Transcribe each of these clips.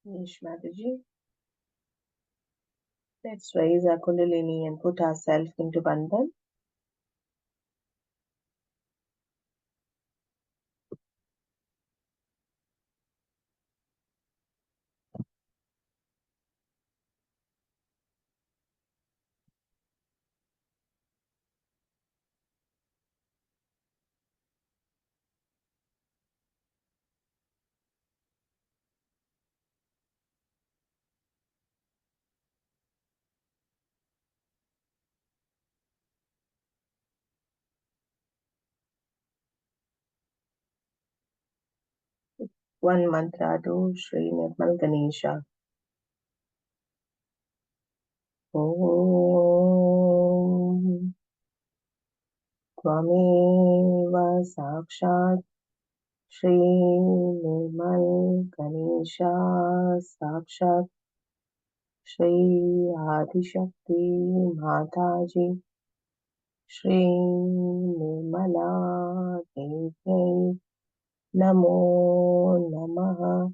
Yes, Mataji. Let's raise our Kundalini and put ourselves into Bandhan. One mantra to Shree Ganesha. Om Tvameva Sakshat Shree Ganesha Sakshat Shri Adishakti Mataji Shri Nirmala Devi Namo Namaha.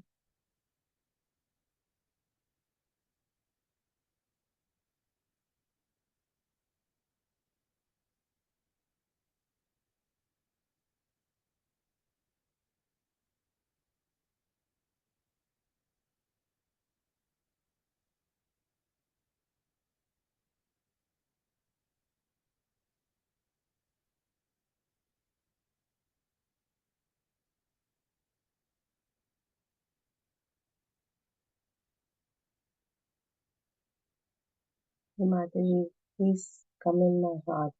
Mataji, please come in my heart.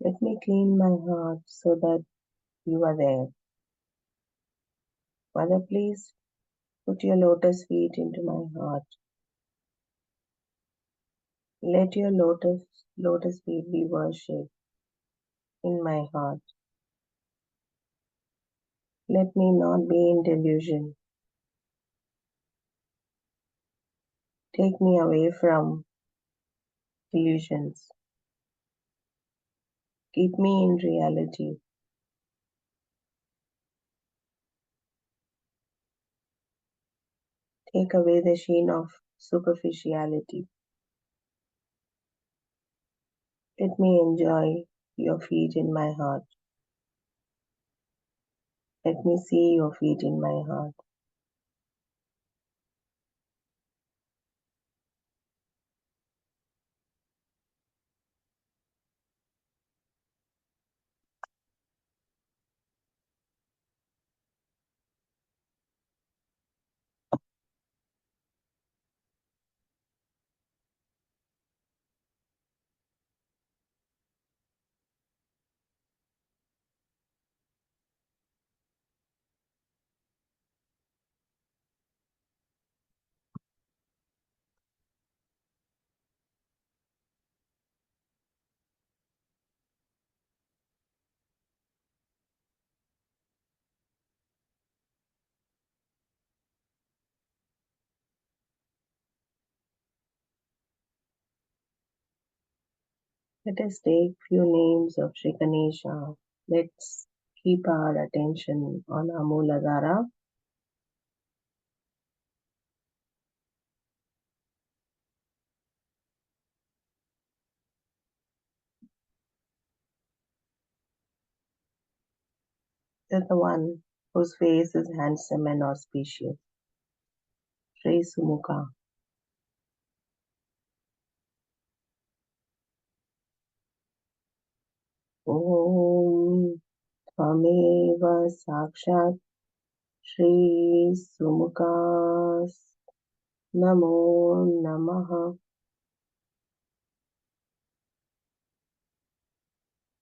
Let me clean my heart so that you are there. Mother, please put your lotus feet into my heart. Let your lotus feet be worshipped in my heart. Let me not be in delusion. Take me away from illusions. Keep me in reality. Take away the sheen of superficiality. Let me enjoy your feet in my heart. Let me see your feet in my heart. Let us take few names of Shree Ganesha. Let's keep our attention on our Mooladhara. That's the one whose face is handsome and auspicious. Sri Sumukha. Om Tvameva Sakshat Sri Sumukha Namo Namaha.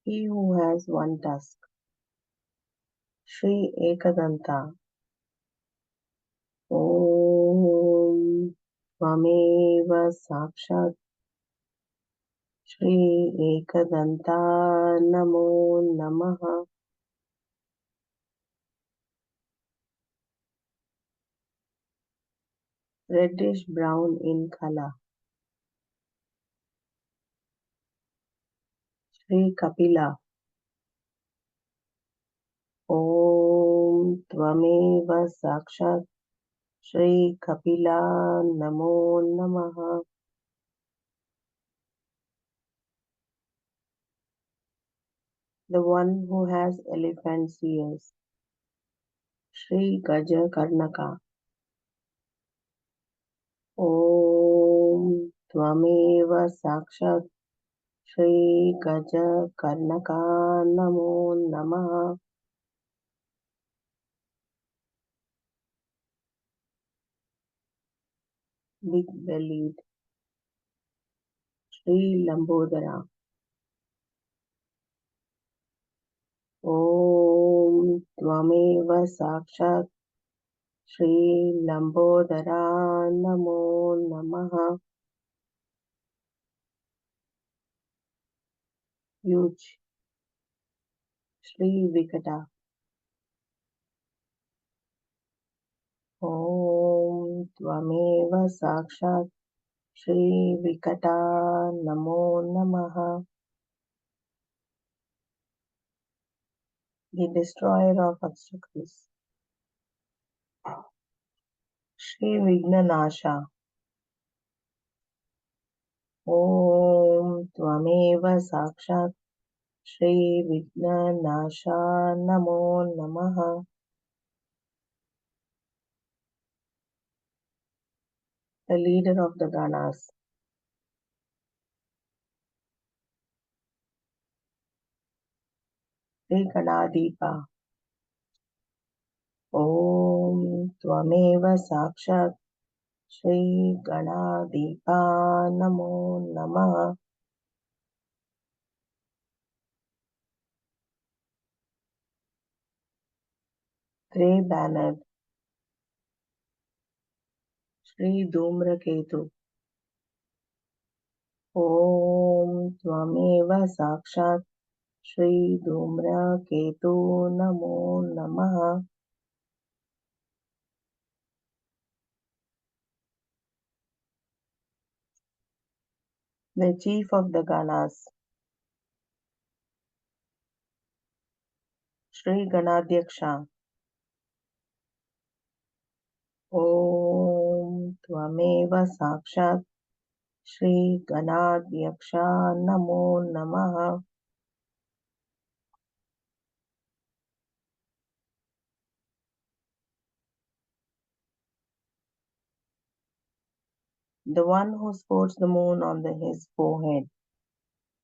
He who has one tusk. Sri Ekadanta. Om Tvameva Sakshat Shri Ekadanta Namo Namaha. Reddish brown in color. Shri Kapila. Om Tvameva Sakshat Shree Cabella Namo Namaha. The one who has elephant's ears. Shree Gaja Karnaka. Om Tvameva Sakshat Shree Gaja Karnaka Namo Namaha. Big bellied Shree Lambodara. Om Tvameva Sakshat Shree Lambodara Namo Namaha. Huge Shree Vikata. Om Tvameva Sakshat Shree Vikata Namo Namaha. The destroyer of obstacles. Shree Vignanasha. Om Tvameva Sakshat Shree Vignanasha Namo Namaha. The leader of the Ganas. Sri Ganadipa. Om Tvameva Sakshat Sri Ganadipa Namo Namaha. Grey bannered Sri Dhumraketu. Om Tvameva Sakshat Sri Dhumraketu Namo Namaha. The chief of the Ganas. Sri Ganadyaksha. Om Tvameva Sakshat Sri Ganadyaksha Namo Namaha. The one who sports the moon on his forehead.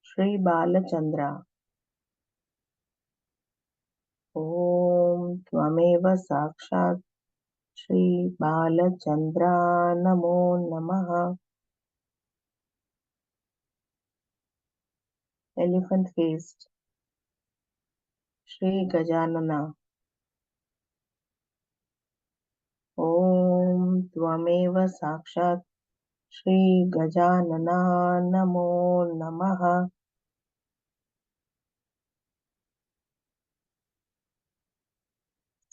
Sri Balachandra. Om Tvameva Sakshat Sri Balachandra Namo Namaha. Elephant faced Sri Gajanana. Om Tvameva Sakshat Sri Gajanana Namo Namaha.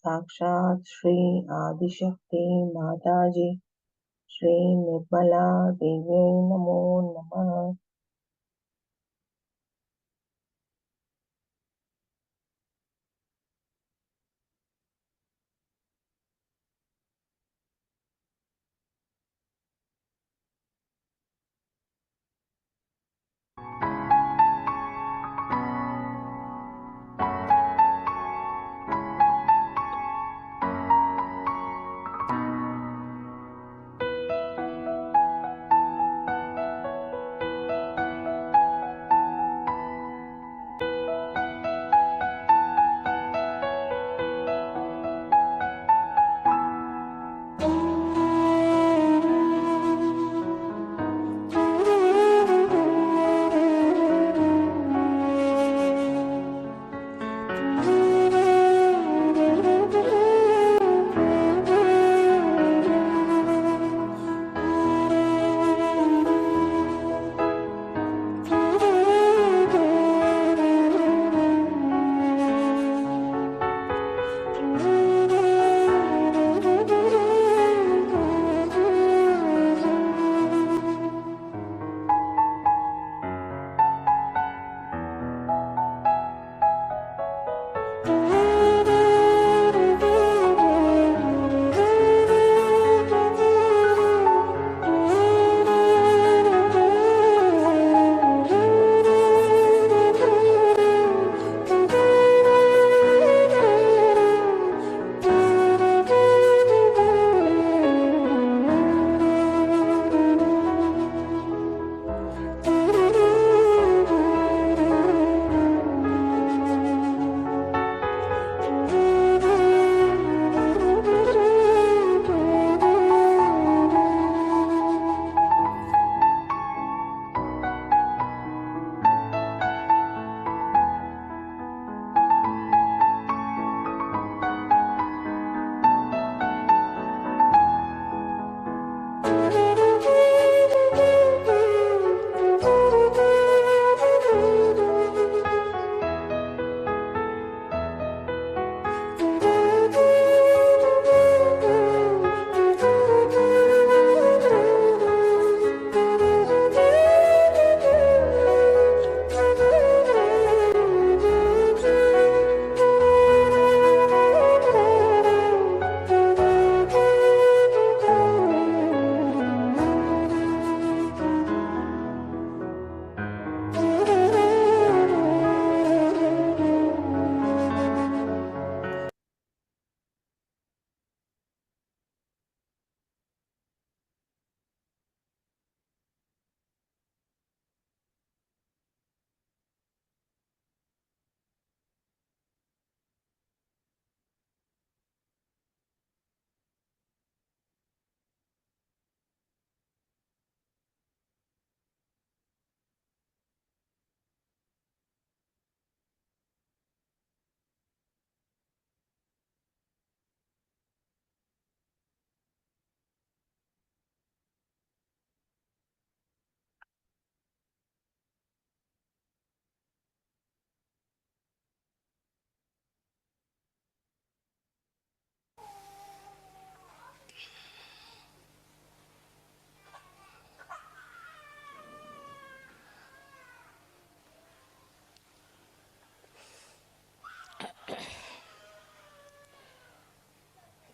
Sakshat Sri Adishakti Mataji Sri Nirmala Devi Namo Namaha.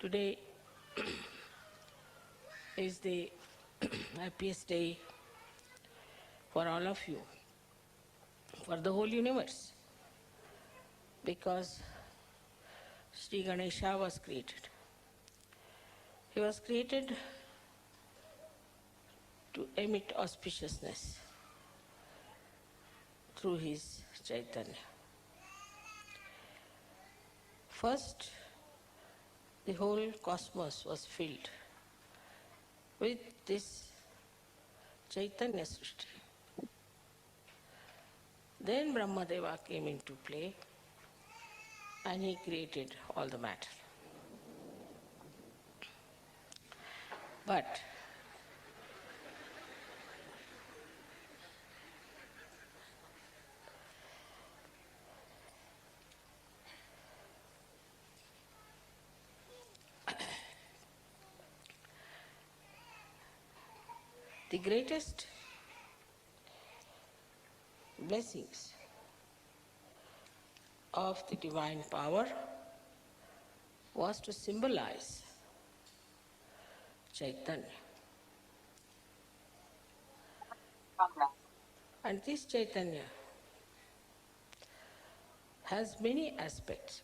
Today is the happiest day for all of you, for the whole universe, because Shree Ganesha was created. He was created to emit auspiciousness through his Chaitanya. First, the whole cosmos was filled with this Chaitanya Srishti. Then Brahmadeva came into play and he created all the matter. But the greatest blessings of the divine power was to symbolize Chaitanya. And this Chaitanya has many aspects,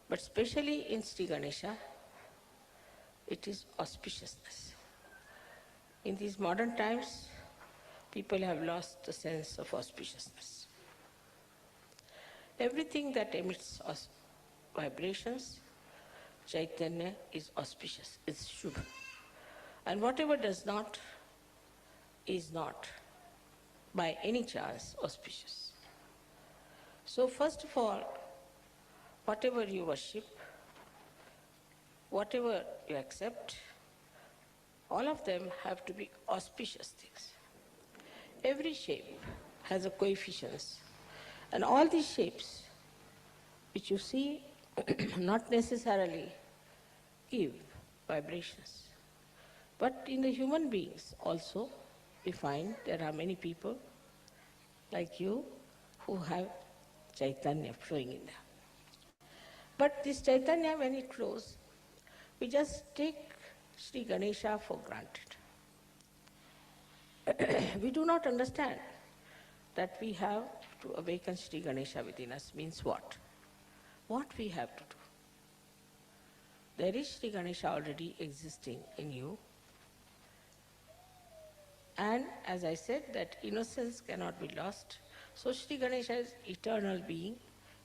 but especially in Shree Ganesha, it is auspiciousness. In these modern times, people have lost the sense of auspiciousness. Everything that emits vibrations, Chaitanya is auspicious, it's Shubha. And whatever does not is not by any chance auspicious. So first of all, whatever you worship, whatever you accept, all of them have to be auspicious things. Every shape has a coefficients, and all these shapes which you see not necessarily give vibrations. But in the human beings also, we find there are many people like you who have Chaitanya flowing in them. But this Chaitanya, when it flows, we just take Shree Ganesha for granted. We do not understand that we have to awaken Shree Ganesha within us means what? What we have to do. There is Shree Ganesha already existing in you. And as I said, that innocence cannot be lost. So Shree Ganesha is eternal being,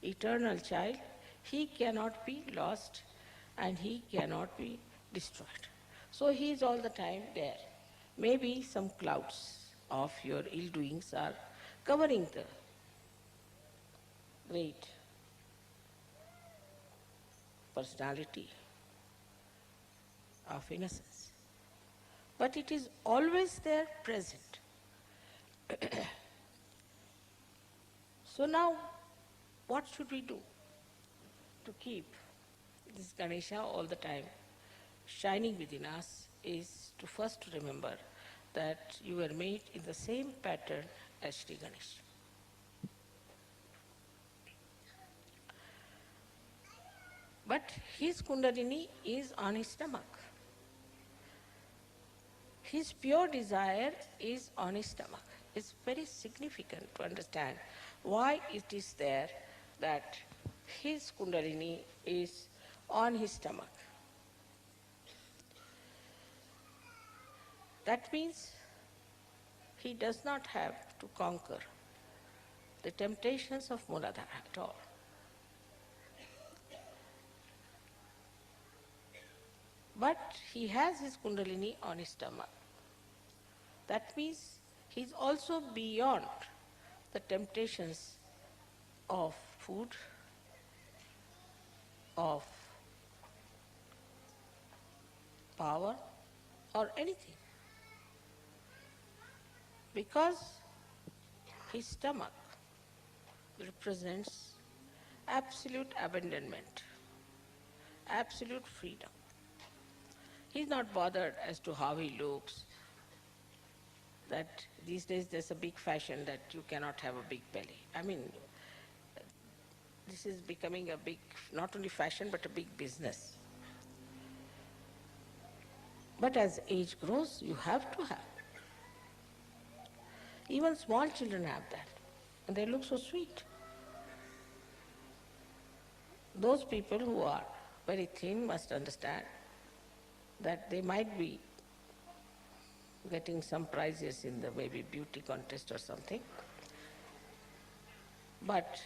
eternal child. He cannot be lost and he cannot be destroyed. So he is all the time there. Maybe some clouds of your ill doings are covering the great personality of innocence. But it is always there present. So now, what should we do to keep this Ganesha all the time shining within us is to first remember that you were made in the same pattern as Shree Ganesha. But his Kundalini is on his stomach. His pure desire is on his stomach. It's very significant to understand why it is there that his Kundalini is on his stomach. That means he does not have to conquer the temptations of Muladhara at all. But he has his Kundalini on his stomach. That means he is also beyond the temptations of food, of power, or anything. Because his stomach represents absolute abandonment, absolute freedom. He's not bothered as to how he looks, that these days there's a big fashion that you cannot have a big belly. I mean, this is becoming a big, not only fashion, but a big business. But as age grows, you have to have. Even small children have that. And they look so sweet. Those people who are very thin must understand that they might be getting some prizes in the maybe beauty contest or something. But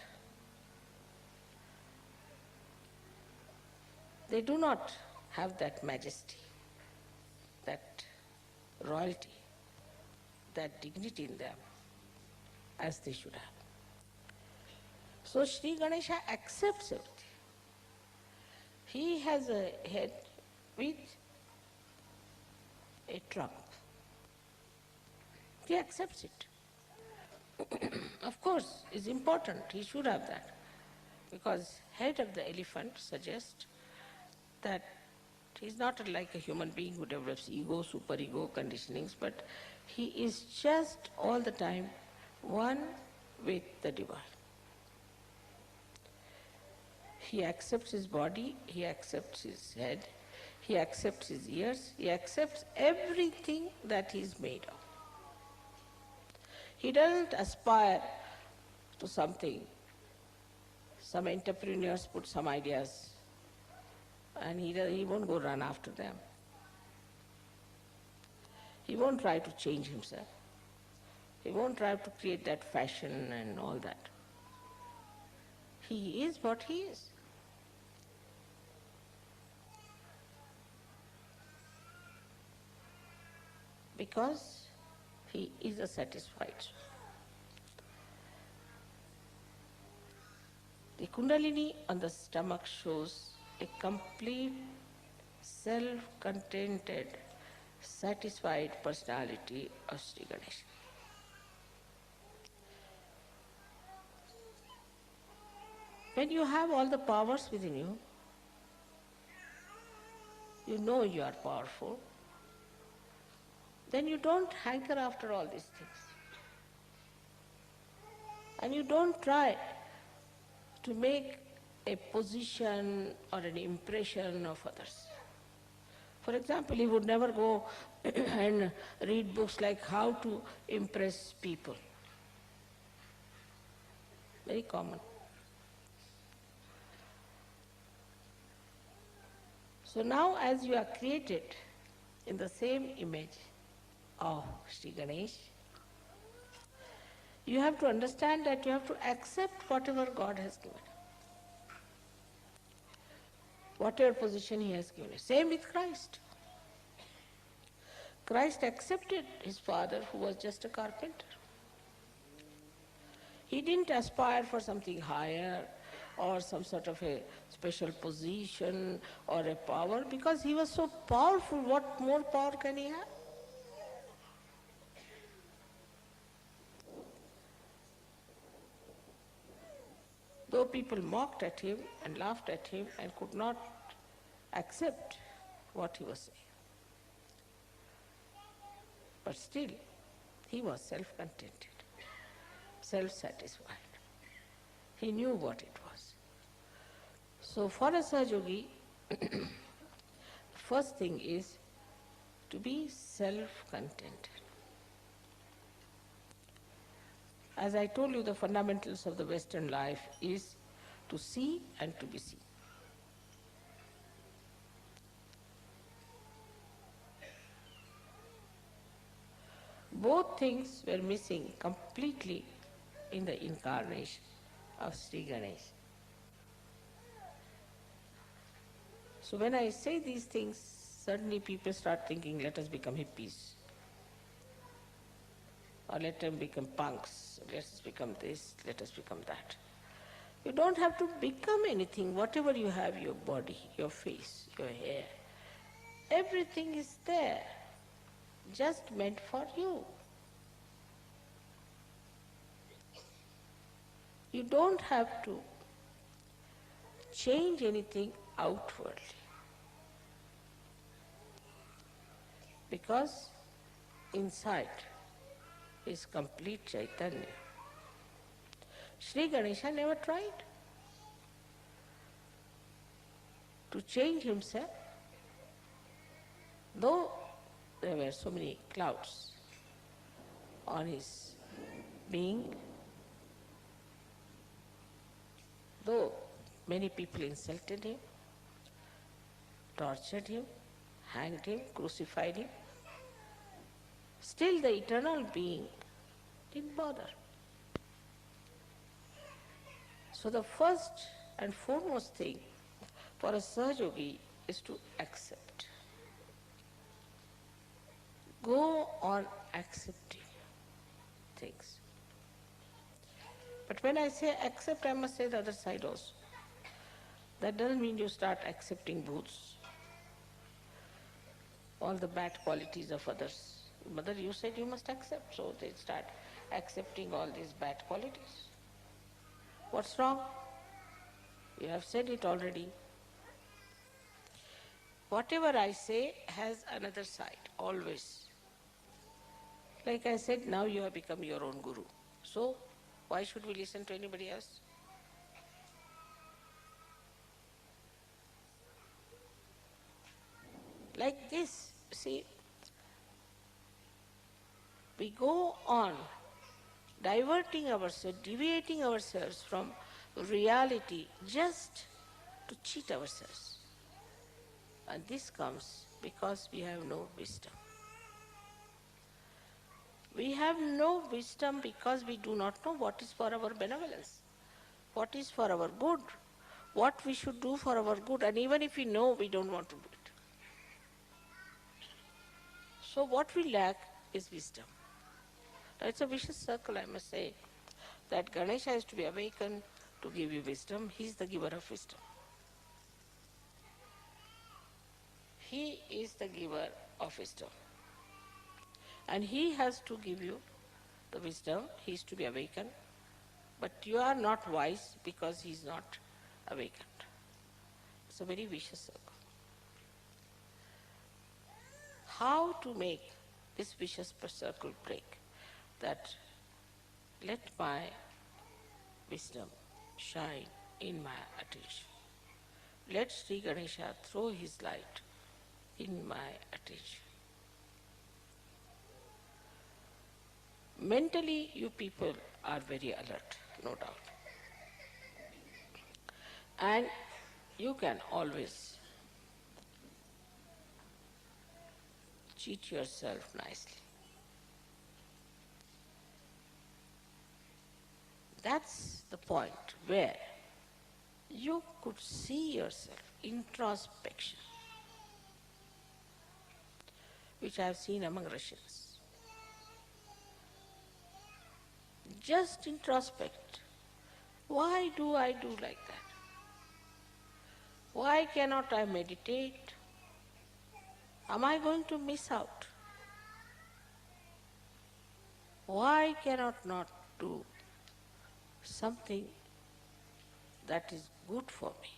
they do not have that majesty, that royalty, that dignity in them as they should have. So Shree Ganesha accepts everything. He has a head with a trunk. He accepts it. Of course, it's important, he should have that. Because head of the elephant suggests that he's not like a human being who develops ego, superego conditionings, but he is just all the time one with the divine. He accepts his body, he accepts his head, he accepts his ears, he accepts everything that he is made of. He doesn't aspire to something. Some entrepreneurs put some ideas and he won't go run after them. He won't try to change himself. He won't try to create that fashion and all that. He is what he is. Because he is a satisfied soul. The Kundalini on the stomach shows a complete, self-contented, satisfied personality of Shree Ganesha. When you have all the powers within you, you know you are powerful, then you don't hanker after all these things. And you don't try to make a position or an impression of others. For example, he would never go and read books like how to impress people. Very common. So now as you are created in the same image of Shree Ganesh, you have to understand that you have to accept whatever God has given. Whatever position he has given. Same with Christ. Christ accepted his father who was just a carpenter. He didn't aspire for something higher or some sort of a special position or a power because he was so powerful. What more power can he have? Though people mocked at him and laughed at him and could not accept what he was saying. But still, he was self-contented, self-satisfied. He knew what it was. So for a Sahajogi, the first thing is to be self-contented. As I told you, the fundamentals of the Western life is to see and to be seen. Both things were missing completely in the incarnation of Shree Ganesha. So when I say these things, suddenly people start thinking, let us become hippies. Or let them become punks. Let us become this, let us become that. You don't have to become anything. Whatever you have, your body, your face, your hair, everything is there, just meant for you. You don't have to change anything outwardly. Because inside is complete Chaitanya. Shree Ganesha never tried. to change himself, though there were so many clouds on his being, though many people insulted him, tortured him, hanged him, crucified him, still the eternal being didn't bother. So the first and foremost thing for a Sahajogi is to accept. Go on accepting things. But when I say accept, I must say the other side also. That doesn't mean you start accepting booths, all the bad qualities of others. Mother, you said you must accept, so they start accepting all these bad qualities. What's wrong? You have said it already. Whatever I say has another side, always. Like I said, now you have become your own guru. So, why should we listen to anybody else? Like this, see, we go on diverting ourselves, deviating ourselves from reality just to cheat ourselves. And this comes because we have no wisdom. We have no wisdom because we do not know what is for our benevolence, what is for our good, what we should do for our good, and even if we know, we don't want to do it. So what we lack is wisdom. Now it's a vicious circle, I must say, that Ganesha is to be awakened to give you wisdom. He is the giver of wisdom. He is the giver of wisdom. And he has to give you the wisdom. He is to be awakened. But you are not wise because he is not awakened. It's a very vicious circle. How to make this vicious circle break? That let my wisdom shine in my attention. Let Shree Ganesha throw his light in my attention. Mentally, you people are very alert, no doubt. And you can always cheat yourself nicely. That's the point where you could see yourself, introspection, which I have seen among Russians. Just introspect. Why do I do like that? Why cannot I meditate? Am I going to miss out? Why cannot not do something that is good for me?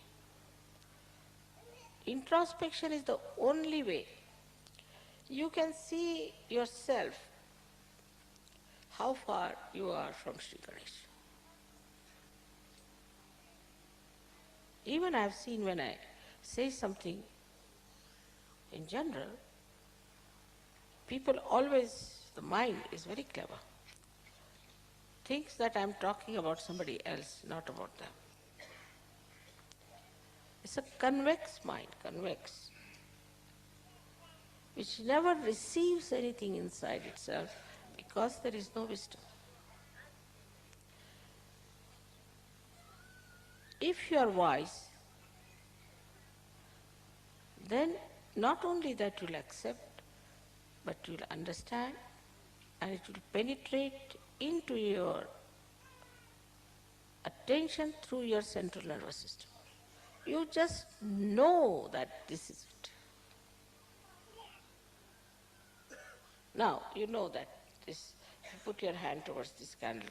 Introspection is the only way you can see yourself how far you are from Shree Ganesha. Even I have seen when I say something in general, people always, the mind is very clever, thinks that I am talking about somebody else, not about them. It's a convex mind, convex, which never receives anything inside itself because there is no wisdom. If you are wise, then not only that you'll accept, but you'll understand and it will penetrate into your attention through your central nervous system. You just know that this is it. Now, you know that this, if you put your hand towards this candle,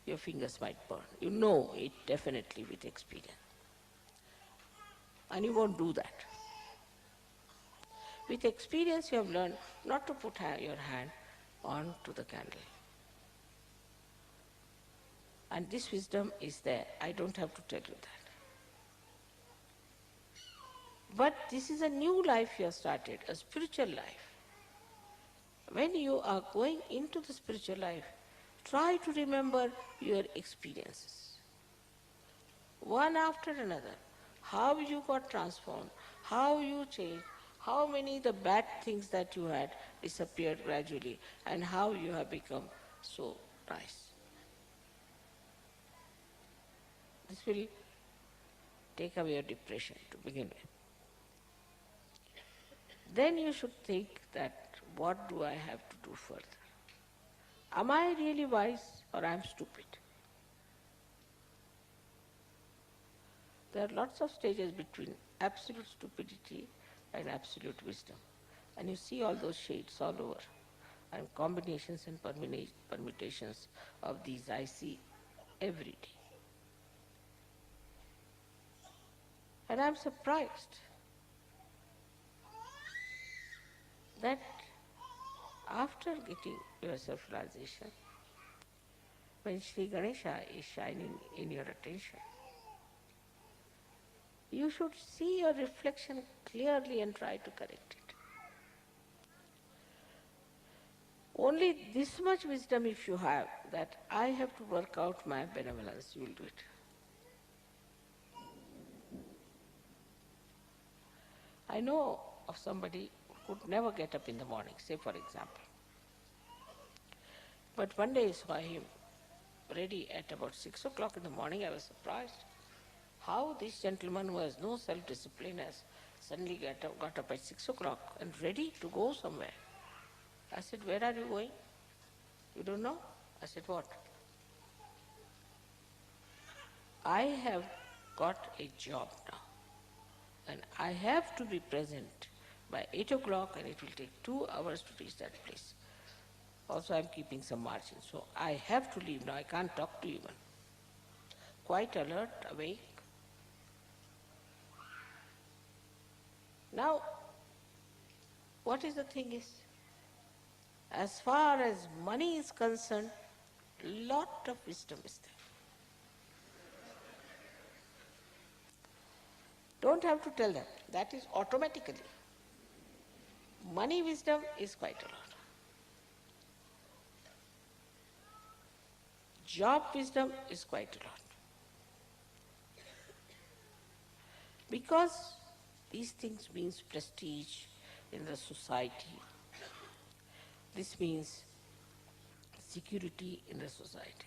your fingers might burn. You know it definitely with experience. And you won't do that. With experience, you have learned not to put your hand onto the candle. And this wisdom is there. I don't have to tell you that. But this is a new life you have started, a spiritual life. When you are going into the spiritual life, try to remember your experiences, one after another. How you got transformed, how you changed, how many the bad things that you had disappeared gradually, and how you have become so nice. This will take away your depression to begin with. Then you should think that what do I have to do further? Am I really wise or am I stupid? There are lots of stages between absolute stupidity and absolute wisdom. And you see all those shades all over. And combinations and permutations of these I see every day. And I'm surprised that after getting your self-realization, when Shree Ganesha is shining in your attention, you should see your reflection clearly and try to correct it. Only this much wisdom if you have, that I have to work out my benevolence, you will do it. I know of somebody who could never get up in the morning, say for example. But one day I saw him ready at about 6 o'clock in the morning. I was surprised how this gentleman who has no self-discipline has suddenly got up at 6 o'clock and ready to go somewhere. I said, where are you going? You don't know? I said, what? I have got a job now and I have to be present by 8 o'clock and it will take 2 hours to reach that place. Also, I'm keeping some margin, so I have to leave now. I can't talk to you even. Quite alert, awake. Now, what is the thing is, as far as money is concerned, lot of wisdom is there. Don't have to tell them. That is automatically. Money wisdom is quite a lot. Job wisdom is quite a lot. Because these things means prestige in the society. This means security in the society.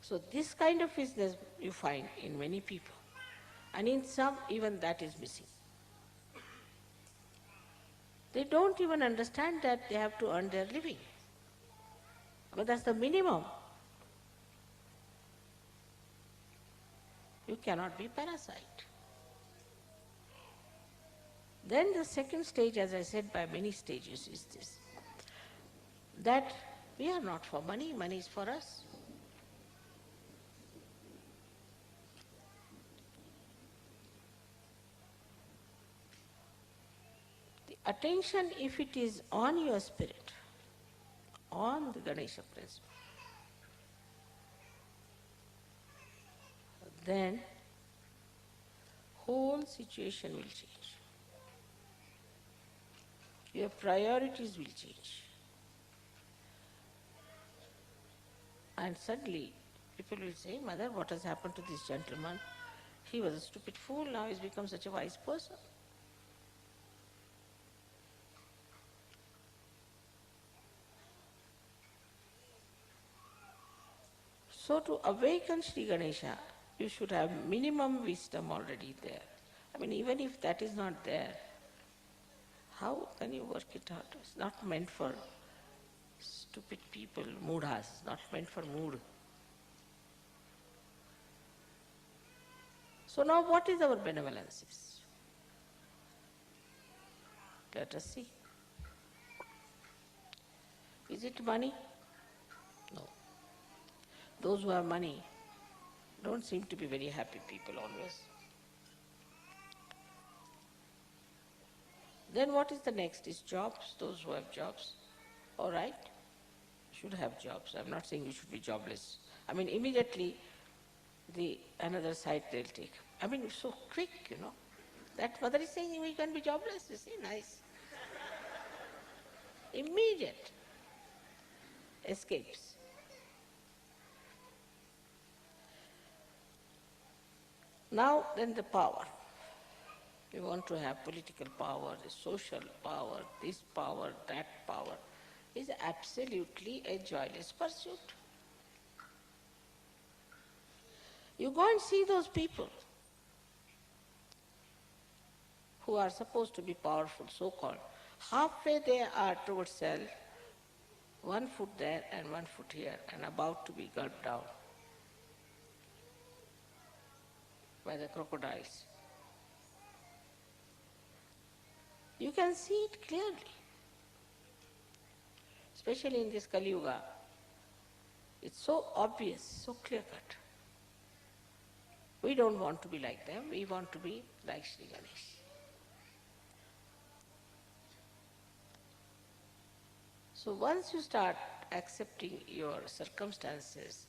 So this kind of business you find in many people. And in some, even that is missing. They don't even understand that they have to earn their living. But that's the minimum. You cannot be parasite. Then the second stage, as I said, by many stages, is this. That we are not for money, money is for us. The attention, if it is on your spirit, on the Ganesha principle, then whole situation will change. Your priorities will change. And suddenly, people will say, Mother, what has happened to this gentleman? He was a stupid fool, now he's become such a wise person. So to awaken Sri Ganesha, you should have minimum wisdom already there. I mean, even if that is not there, how can you work it out? It's not meant for stupid people, moodhas, it's not meant for mood. So now what is our benevolence? Let us see. Is it money? No. Those who have money don't seem to be very happy people always. Then what is the next? Is jobs, those who have jobs. All right, should have jobs. I'm not saying you should be jobless. I mean, immediately the another side they'll take. I mean, it's so quick. That mother is saying we can be jobless, you see, nice. Immediate escapes. Now then the power. We want to have political power, social power, this power, that power, is absolutely a joyless pursuit. You go and see those people who are supposed to be powerful, so-called. Halfway they are towards self, one foot there and one foot here, and about to be gulped down by the crocodiles. You can see it clearly, especially in this Kali Yuga. It's so obvious, so clear-cut. We don't want to be like them, we want to be like Shree Ganesha. So once you start accepting your circumstances,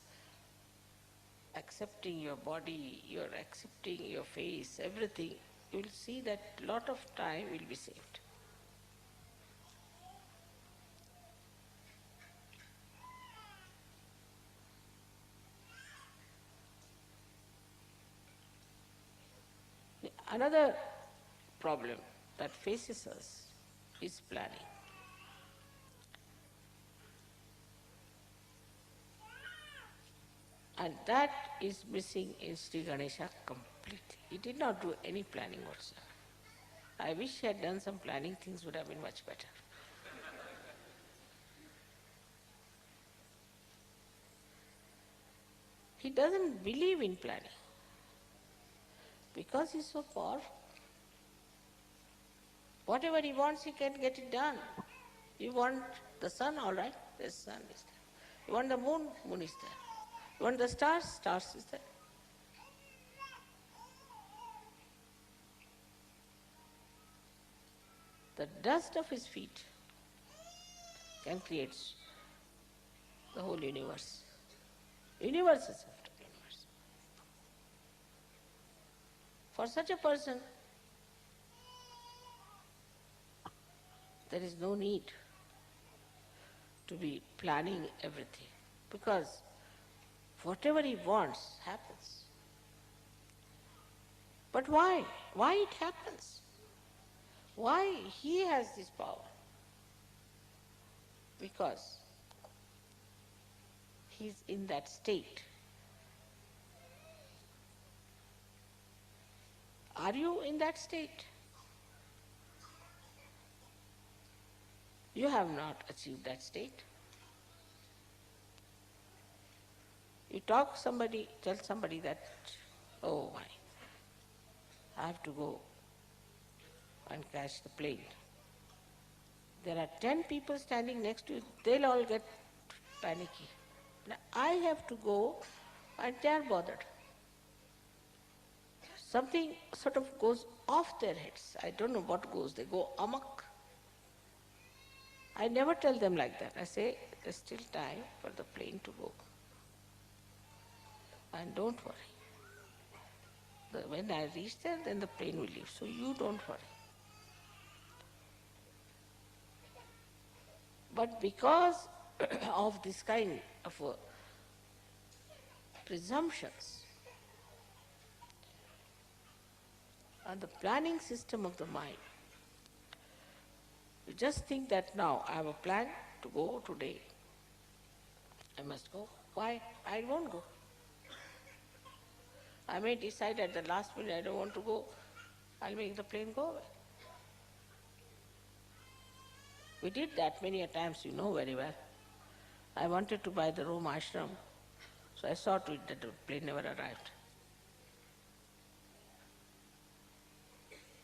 accepting your body, you're accepting your face, everything, you will see that a lot of time will be saved. Another problem that faces us is planning. And that is missing in Sri Ganesha completely. He did not do any planning whatsoever. I wish he had done some planning, things would have been much better. He doesn't believe in planning because he's so powerful. Whatever he wants, he can get it done. You want the sun, all right, the sun is there. You want the moon, moon is there. You want the stars, stars is there. The dust of his feet can create the whole universe. Universe is after universe. For such a person, there is no need to be planning everything because whatever he wants happens. But why? Why it happens? Why he has this power? Because he's in that state. Are you in that state? You have not achieved that state. You tell somebody that, oh, I have to go and catch the plane. There are 10 people standing next to you, they'll all get panicky. Now, I have to go and they're bothered. Something sort of goes off their heads. I don't know what goes, they go amok. I never tell them like that. I say, there's still time for the plane to go. And don't worry. When I reach there, then the plane will leave. So you don't worry. But because of this kind of presumptions and the planning system of the mind, you just think that now I have a plan to go today. I must go. Why? I won't go. I may decide at the last minute I don't want to go. I'll make the plane go away. We did that many a times, you know very well. I wanted to buy the Rome ashram, so I saw to it that the plane never arrived.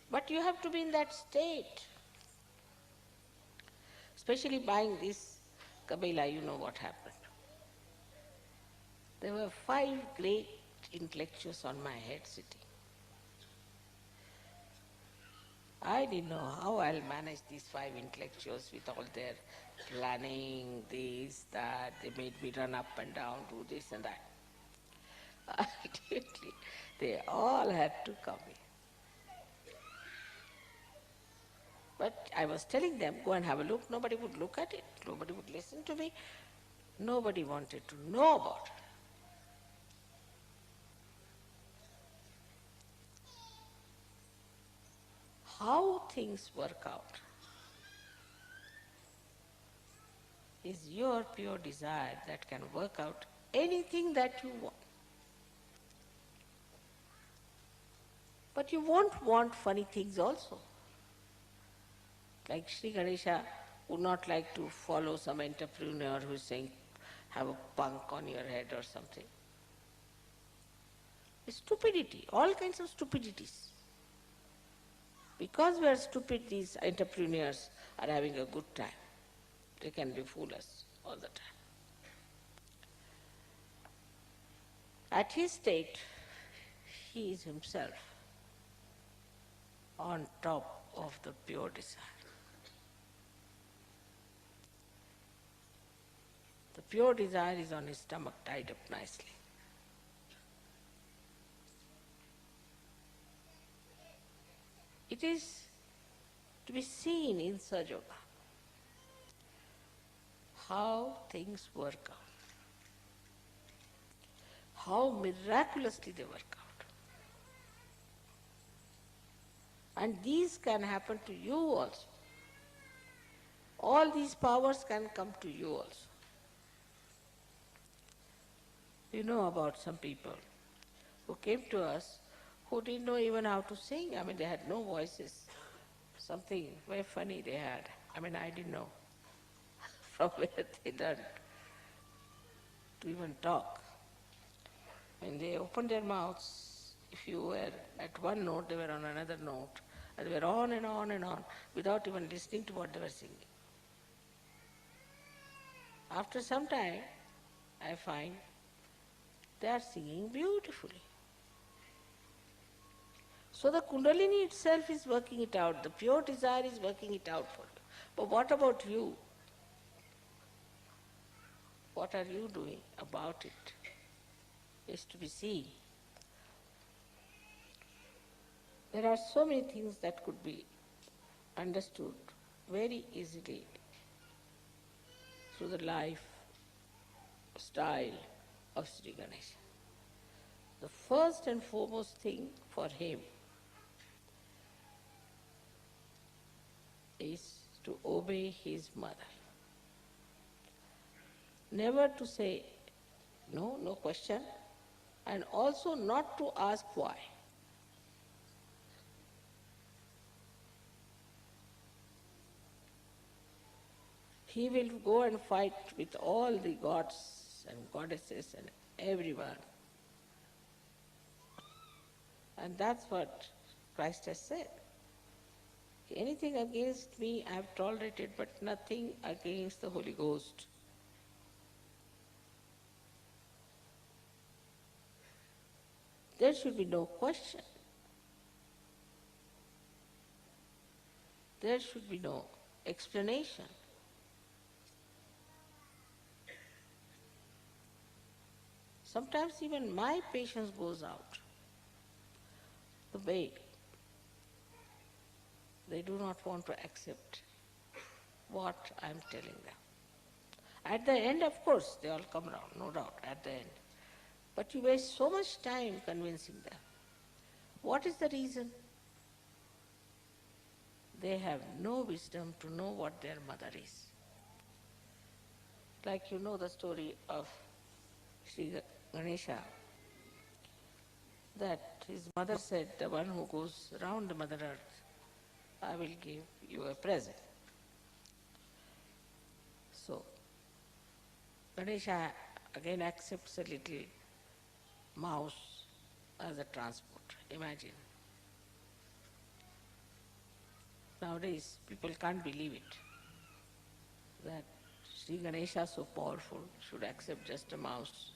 But you have to be in that state. Especially buying this Cabella, you know what happened. There were 5 great intellectuals on my head sitting. I didn't know how I'll manage these 5 intellectuals with all their planning, this, that. They made me run up and down, do this and that. Ultimately, they all had to come in. But I was telling them, go and have a look. Nobody would look at it. Nobody would listen to me. Nobody wanted to know about it. How things work out is your pure desire that can work out anything that you want. But you won't want funny things also. Like Shree Ganesha would not like to follow some entrepreneur who is saying, have a punk on your head or something. It's stupidity, all kinds of stupidities. Because we are stupid, these entrepreneurs are having a good time. They can befool us all the time. At his state, he is himself on top of the pure desire. The pure desire is on his stomach, tied up nicely. It is to be seen in Sajoga how things work out, how miraculously they work out. And these can happen to you also. All these powers can come to you also. You know about some people who came to us who didn't know even how to sing. I mean, they had no voices. Something very funny they had. I mean, I didn't know from where they learned to even talk. When they opened their mouths, if you were at one note, they were on another note. And they were on and on and on without even listening to what they were singing. After some time, I find they are singing beautifully. So the Kundalini itself is working it out. The pure desire is working it out for you. But what about you? What are you doing about it? Is to be seen. There are so many things that could be understood very easily through the life style of Sri Ganesha. The first and foremost thing for him is to obey his mother. Never to say no, no question, and also not to ask why. He will go and fight with all the gods and goddesses and everyone. And that's what Christ has said. Anything against me I have tolerated, but nothing against the Holy Ghost. There should be no question. There should be no explanation. Sometimes even my patience goes out. The way they do not want to accept what I am telling them. At the end, of course, they all come around, no doubt, at the end. But you waste so much time convincing them. What is the reason? They have no wisdom to know what their mother is. Like you know the story of Shree Ganesha, that his mother said, the one who goes round the Mother Earth, I will give you a present. So, Ganesha again accepts a little mouse as a transport. Imagine. Nowadays, people can't believe it, that Sri Ganesha, so powerful, should accept just a mouse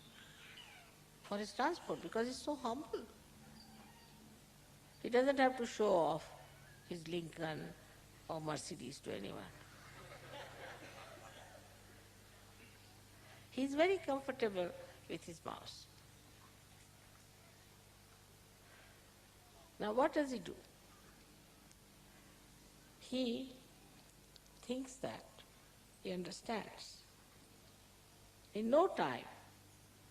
for his transport because he's so humble. He doesn't have to show off his Lincoln or Mercedes to anyone. He's very comfortable with his mouse. Now what does he do? He thinks that he understands in no time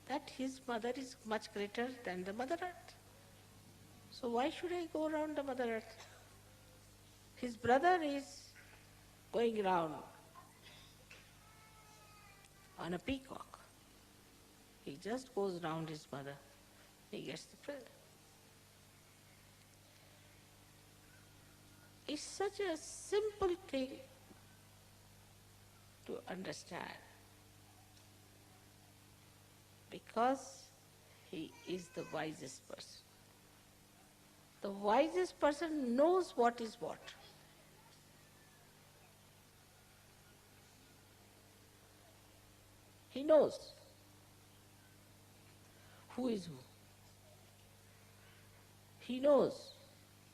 that his mother is much greater than the Mother Earth. So why should I go around the Mother Earth? His brother is going around on a peacock. He just goes round his mother. He gets the present. It's such a simple thing to understand because he is the wisest person. The wisest person knows what is what. He knows who is who. He knows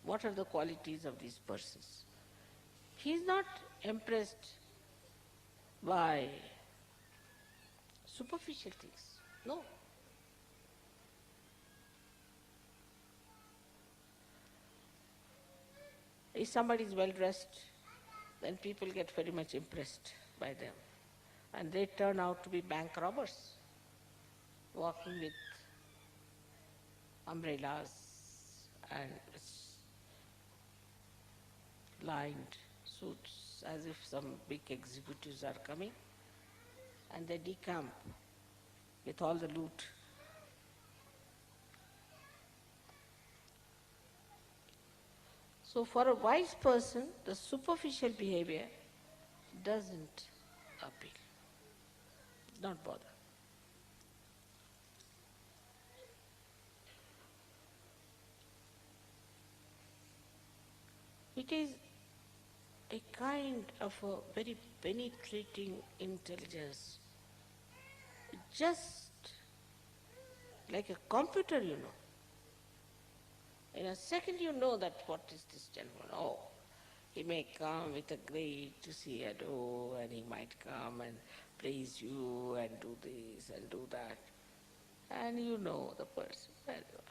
what are the qualities of these persons. He is not impressed by superficial things. No. If somebody is well dressed, then people get very much impressed by them. And they turn out to be bank robbers, walking with umbrellas and lined suits as if some big executives are coming, and they decamp with all the loot. So for a wise person, the superficial behavior doesn't appeal, not bother. It is a kind of a very penetrating intelligence, just like a computer, you know. In a second you know that what is this gentleman. Oh, he may come with a great ado, and he might come and praise you and do this and do that. And you know the person very well.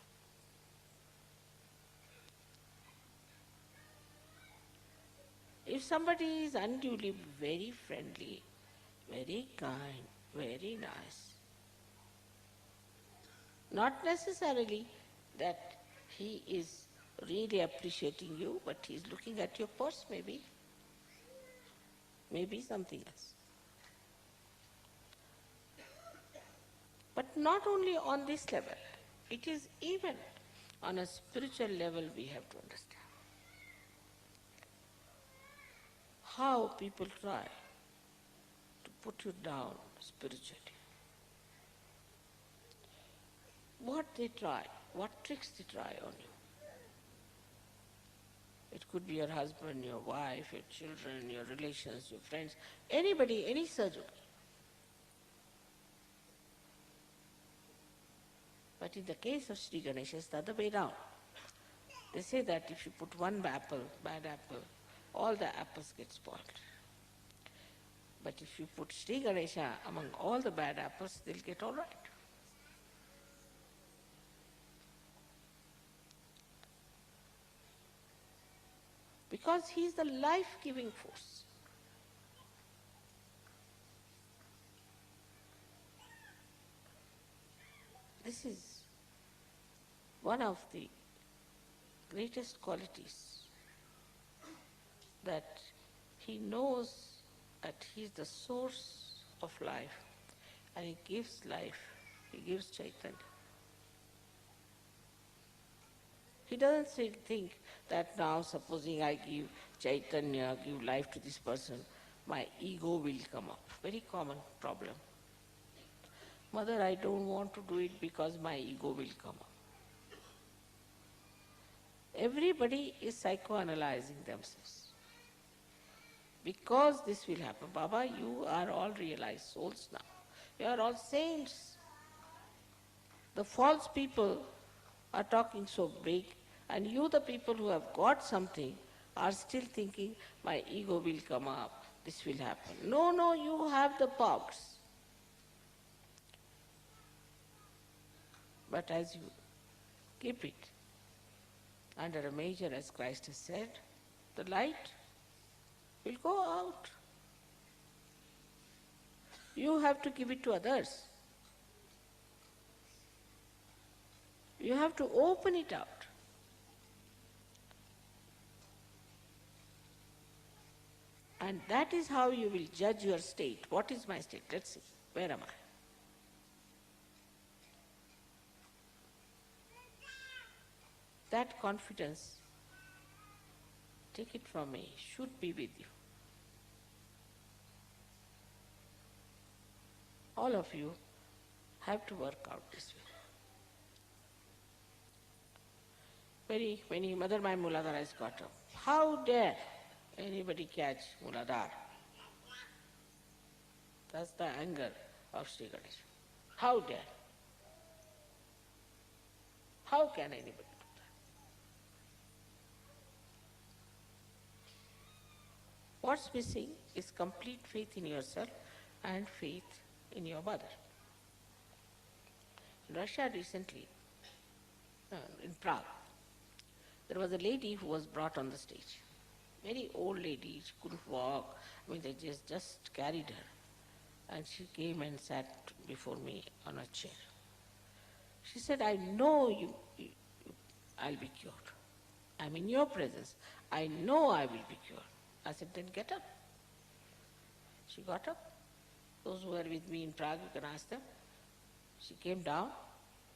If somebody is unduly very friendly, very kind, very nice, not necessarily that he is really appreciating you, but he is looking at your purse maybe, maybe something else. But not only on this level, it is even on a spiritual level we have to understand how people try to put you down spiritually. What they try, what tricks they try on you. It could be your husband, your wife, your children, your relations, your friends, anybody, any surgeon. But in the case of Shree Ganesha, it's the other way round. They say that if you put one apple, bad apple, all the apples get spoiled. But if you put Shree Ganesha among all the bad apples, they'll get all right. Because he is the life-giving force. This is one of the greatest qualities, that he knows that he is the source of life and he gives life, he gives Chaitanya. He doesn't think that now supposing I give Chaitanya, give life to this person, my ego will come up. Very common problem. Mother, I don't want to do it because my ego will come up. Everybody is psychoanalyzing themselves. Because this will happen. Baba, you are all realized souls now. You are all saints. The false people are talking so big, and you, the people who have got something, are still thinking, my ego will come up, this will happen. No, no, you have the powers. But as you keep it under a major, as Christ has said, the light will go out. You have to give it to others. You have to open it out. And that is how you will judge your state. What is my state? Let's see. Where am I? That confidence, take it from me, should be with you. All of you have to work out this way. When Mother my Muladhara has got up, how dare anybody catch Muladhara? That's the anger of Shree Ganesha. How dare? How can anybody do that? What's missing is complete faith in yourself and faith in your mother. In Russia recently, in Prague, there was a lady who was brought on the stage. Very old lady, she couldn't walk. I mean, they just carried her. And she came and sat before me on a chair. She said, I know I'll be cured. I'm in your presence. I know I will be cured. I said, then get up. She got up. Those who were with me in Prague, you can ask them. She came down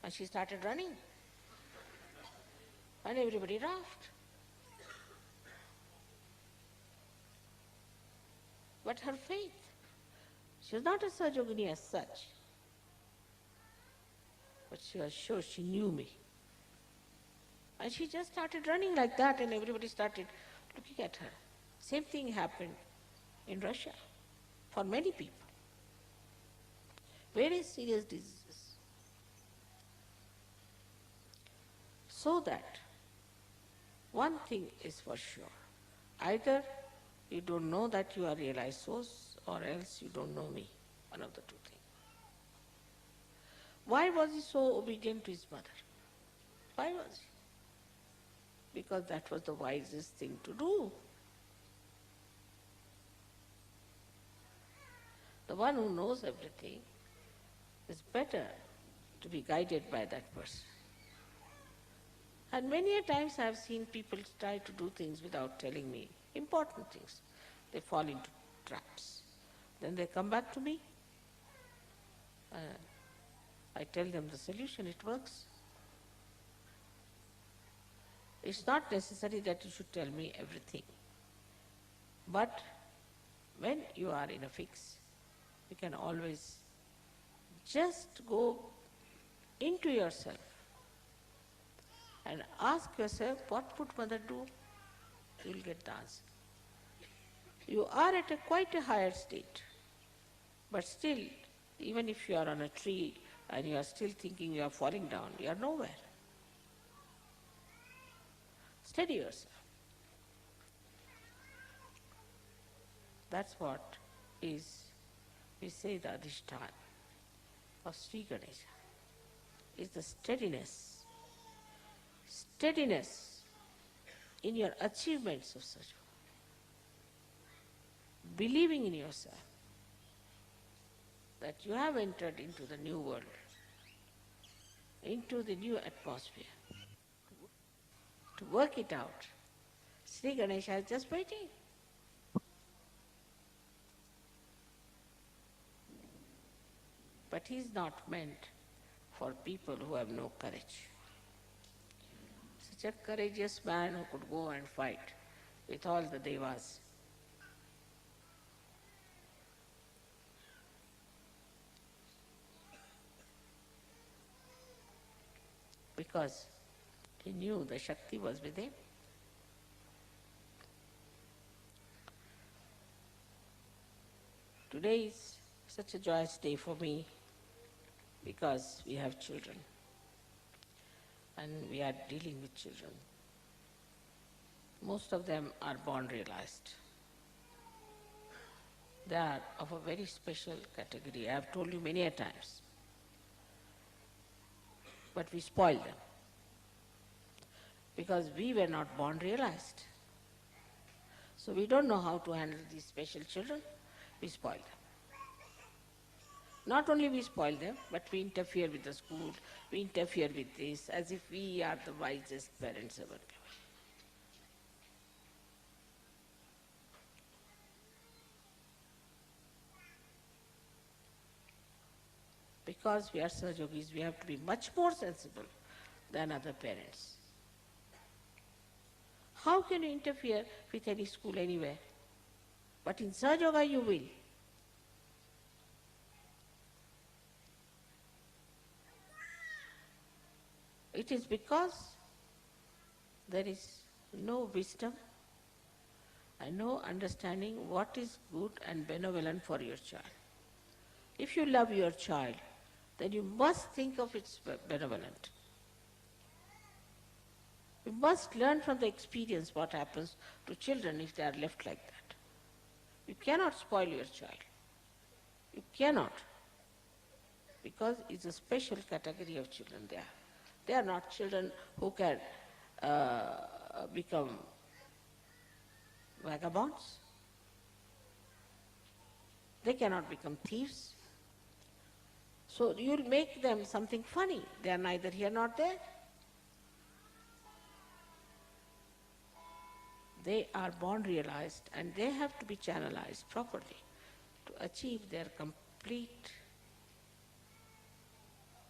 and she started running. And everybody laughed. But her faith, she was not a Sajogini as such, but she was sure she knew me. And she just started running like that and everybody started looking at her. Same thing happened in Russia for many people. Very serious diseases. So that one thing is for sure. Either you don't know that you are realized source or else you don't know me. One of the two things. Why was he so obedient to his mother? Why was he? Because that was the wisest thing to do. The one who knows everything is better to be guided by that person. And many a times I have seen people try to do things without telling me important things. They fall into traps. Then they come back to me. I tell them the solution, it works. It's not necessary that you should tell me everything. But when you are in a fix, you can always just go into yourself and ask yourself, what would mother do? You will get the answer. You are at quite a higher state, but still, even if you are on a tree and you are still thinking you are falling down, you are nowhere. Steady yourself. That's what is, we say the Adhishthana of Shree Ganesha, is the steadiness. Steadiness in your achievements of such. Believing in yourself that you have entered into the new world, into the new atmosphere. To work it out, Shree Ganesha is just waiting. But he is not meant for people who have no courage. Such a courageous man who could go and fight with all the devas. Because he knew the Shakti was with him. Today is such a joyous day for me because we have children and we are dealing with children. Most of them are born realized. They are of a very special category. I have told you many a times. But we spoil them. because we were not born realized. So we don't know how to handle these special children. We spoil them. Not only we spoil them, but we interfere with the school, we interfere with this, as if we are the wisest parents ever given. Because we are Sahajogis, we have to be much more sensible than other parents. How can you interfere with any school anywhere? But in Sahaja you will. It is because there is no wisdom and no understanding what is good and benevolent for your child. If you love your child, then you must think of its benevolent. You must learn from the experience what happens to children if they are left like that. You cannot spoil your child. You cannot. Because it's a special category of children there. They are not children who can become vagabonds. They cannot become thieves. So you'll make them something funny. They are neither here nor there. They are born realized and they have to be channelized properly to achieve their complete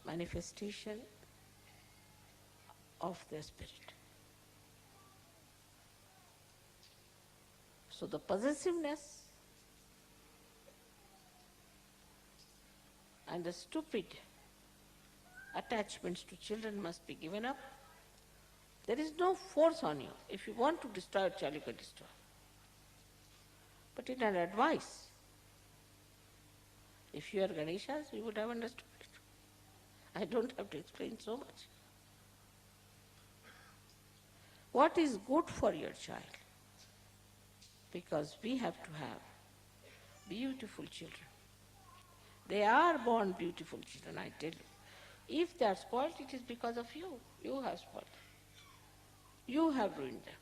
manifestation of their spirit. So the possessiveness and the stupid attachments to children must be given up. There is no force on you. If you want to destroy a child, you can destroy. But in an advice, if you are Ganeshas, you would have understood it. I don't have to explain so much. What is good for your child? Because we have to have beautiful children. They are born beautiful children, I tell you. If they are spoiled, it is because of you. You have spoiled them. You have ruined them.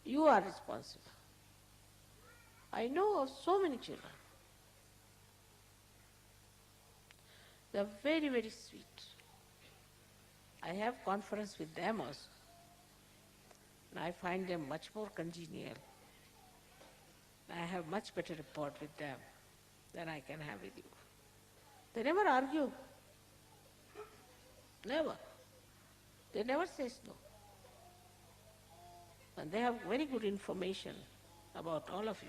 You are responsible. I know of so many children. They are very, very sweet. I have conference with them also. And I find them much more congenial. I have much better rapport with them than I can have with you. They never argue. Never. They never say no. And they have very good information about all of you.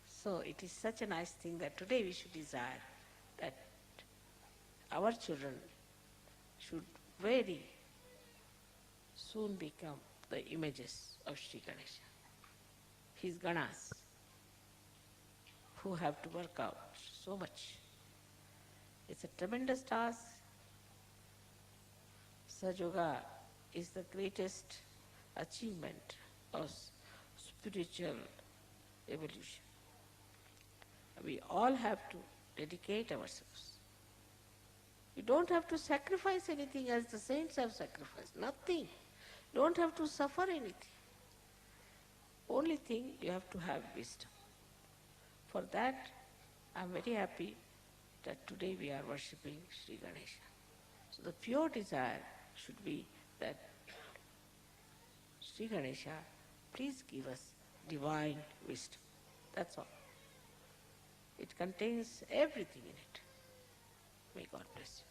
So it is such a nice thing that today we should desire that our children should very soon become the images of Shree Ganesha, his Ganas, who have to work out so much. It's a tremendous task. Sahaja is the greatest achievement of spiritual evolution. We all have to dedicate ourselves. You don't have to sacrifice anything as the saints have sacrificed. Nothing. Don't have to suffer anything. Only thing you have to have wisdom. For that, I am very happy that today we are worshipping Shree Ganesha. So the pure desire should be that Shree Ganesha, please give us divine wisdom. That's all. It contains everything in it. May God bless you.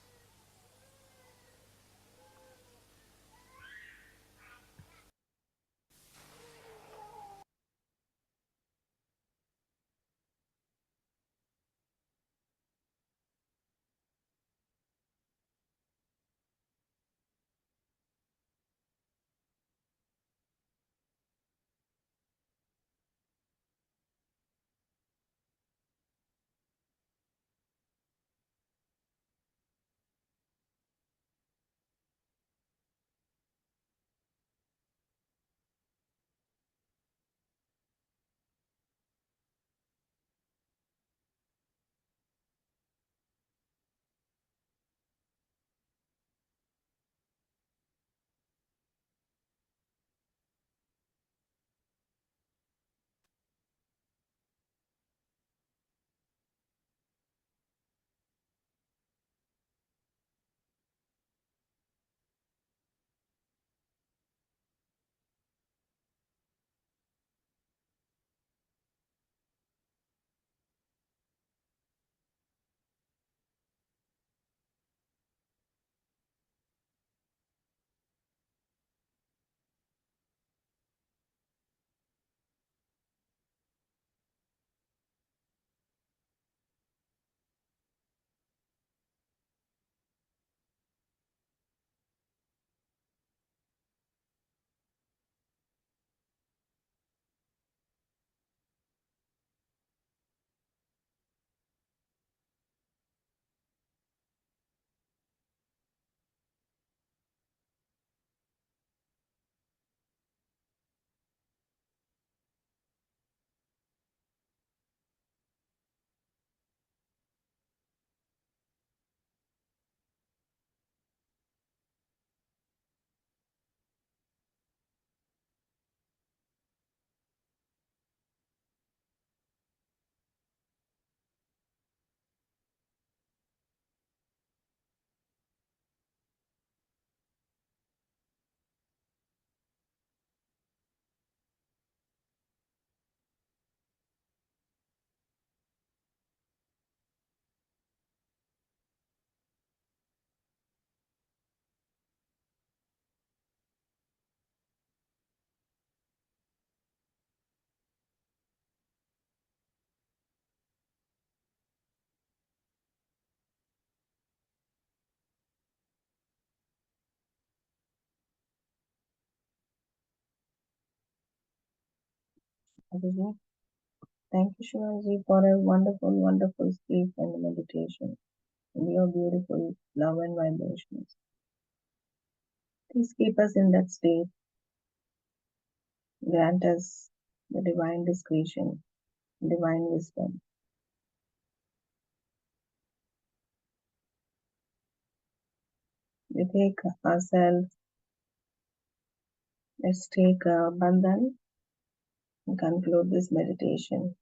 Abhijit. Thank you, Shivaji, for a wonderful, wonderful speech and meditation and your beautiful love and vibrations. Please keep us in that state. Grant us the divine discretion, divine wisdom. We take ourselves, let's take a bandhan and conclude this meditation.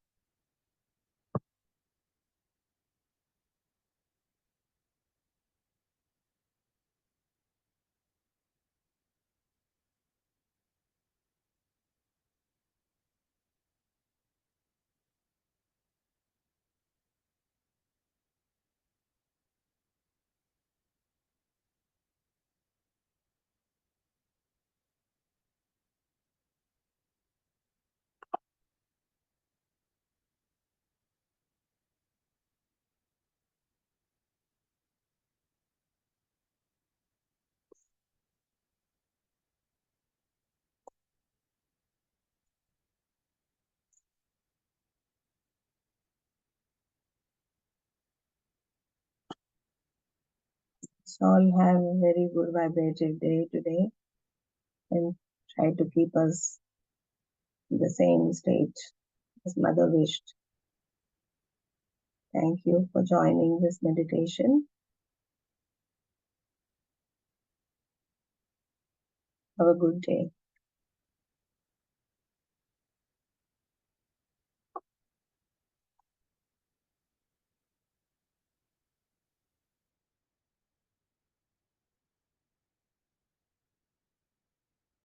Let's all have a very good vibrative day today and try to keep us in the same state as Mother wished. Thank you for joining this meditation. Have a good day.